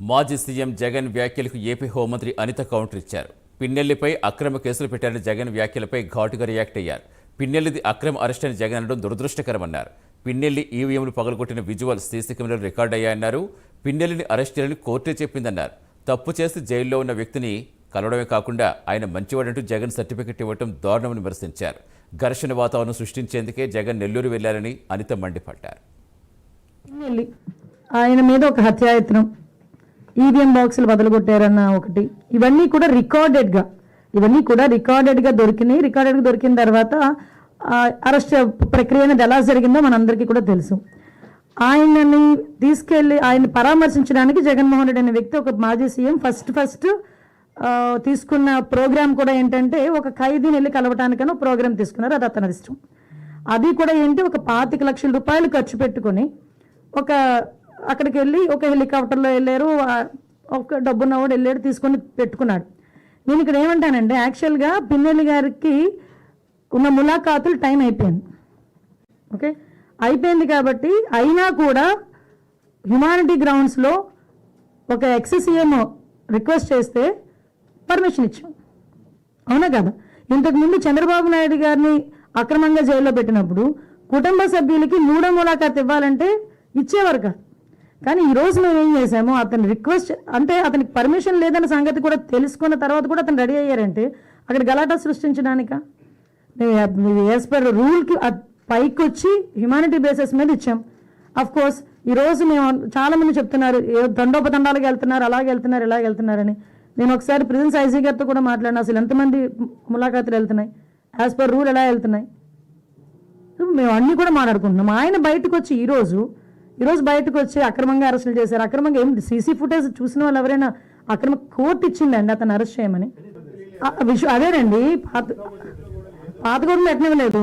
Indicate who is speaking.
Speaker 1: మాజీ సీఎం జగన్ వ్యాఖ్యలకు ఏపీ హోంమంత్రి అనిత కౌంటర్ ఇచ్చారు. పిన్నెల్లిపై అక్రమ కేసులు పెట్టారని జగన్ వ్యాఖ్యలపై ఘాటుగా రియాక్ట్ అయ్యారు. పిన్నెల్లిది అక్రమ అరెస్ట్ అని జగన్ అనడం దురదృష్టకరమన్నారు. పిన్నెల్లి ఈవీఎంలు పగలగొట్టిన విజువల్ సీసీ కెమెరాలు రికార్డ్ అయ్యాయన్నారు. పిన్నెల్లిని అరెస్ట్ చేయాలని కోర్టే చెప్పిందన్నారు. తప్పు చేసి జైల్లో ఉన్న వ్యక్తిని కలవడమే కాకుండా ఆయన మంచివాడంటూ జగన్ సర్టిఫికెట్ ఇవ్వడం దారుణమని విమర్శించారు. ఘర్షణ వాతావరణం సృష్టించేందుకే జగన్ నెల్లూరు వెళ్లారని అనిత మండిపడ్డారు.
Speaker 2: ఆయన మీద ఒక హత్యాయత్నం, ఈవీఎం బాక్సులు బదలగొట్టారన్న ఒకటి, ఇవన్నీ కూడా రికార్డెడ్గా దొరికినాయి. రికార్డెడ్గా దొరికిన తర్వాత అరెస్ట్ ప్రక్రియ అనేది ఎలా జరిగిందో మనందరికీ కూడా తెలుసు. ఆయనని తీసుకెళ్ళి ఆయన పరామర్శించడానికి జగన్మోహన్ రెడ్డి అనే వ్యక్తి, ఒక మాజీ సీఎం, ఫస్ట్ తీసుకున్న ప్రోగ్రామ్ కూడా ఏంటంటే ఒక ఖైదీని వెళ్ళి కలవటానికైనా ప్రోగ్రామ్ తీసుకున్నారు. అది అతని ఇష్టం. అది కూడా ఏంటి, ఒక 25 లక్షల రూపాయలు ఖర్చు పెట్టుకొని అక్కడికి వెళ్ళి ఒక హెలికాప్టర్లో వెళ్ళారు. ఒక డబ్బున్నవాడు వెళ్ళాడు, తీసుకొని పెట్టుకున్నాడు. నేను ఇక్కడ ఏమంటానంటే, యాక్చువల్గా పిన్నెల్లి గారికి ఉన్న ములాఖాతులు టైం అయిపోయింది. ఓకే, అయిపోయింది కాబట్టి అయినా కూడా హ్యుమానిటీ గ్రౌండ్స్లో ఒక ఎక్స్-సీఎం రిక్వెస్ట్ చేస్తే పర్మిషన్ ఇచ్చాం. అవునా కదా? ఇంతకుముందు చంద్రబాబు నాయుడు గారిని అక్రమంగా జైల్లో పెట్టినప్పుడు కుటుంబ సభ్యులకి 3వ ములాఖాతు ఇవ్వాలంటే ఇచ్చేవారు కాదు. కానీ ఈరోజు మేము ఏం చేసాము, అతని రిక్వెస్ట్ అంటే అతనికి పర్మిషన్ లేదన్న సంగతి కూడా తెలుసుకున్న తర్వాత కూడా అతను రెడీ అయ్యారంటే అక్కడ గలాటా సృష్టించడానిక? యాజ్ పర్ రూల్కి పైకి వచ్చి హ్యుమానిటీ బేసిస్ మీద ఇచ్చాం. అఫ్ కోర్స్ ఈరోజు మేము చాలామంది చెప్తున్నారు దండోపదండాలకు వెళ్తున్నారు, అలాగే వెళ్తున్నారు, ఇలాగ వెళ్తున్నారని. నేను ఒకసారి ప్రిజెన్స్ ఐజీ గారితో కూడా మాట్లాడినా, అసలు ఎంతమంది ములాఖాతులు వెళ్తున్నాయి, యాజ్ పర్ రూల్ ఎలా వెళ్తున్నాయి, మేము అన్నీ కూడా మాట్లాడుకుంటున్నాం. ఆయన బయటకు వచ్చి ఈరోజు బయటకు వచ్చి అక్రమంగా అరెస్టులు చేశారు. అక్రమంగా ఏం సీసీ ఫుటేజ్ చూసిన వాళ్ళు ఎవరైనా అక్రమ కోర్టు ఇచ్చిందండి అతను అరెస్ట్ చేయమని? అదేనండి, పాత కోర్టులో ఎట్నివ్వలేదు.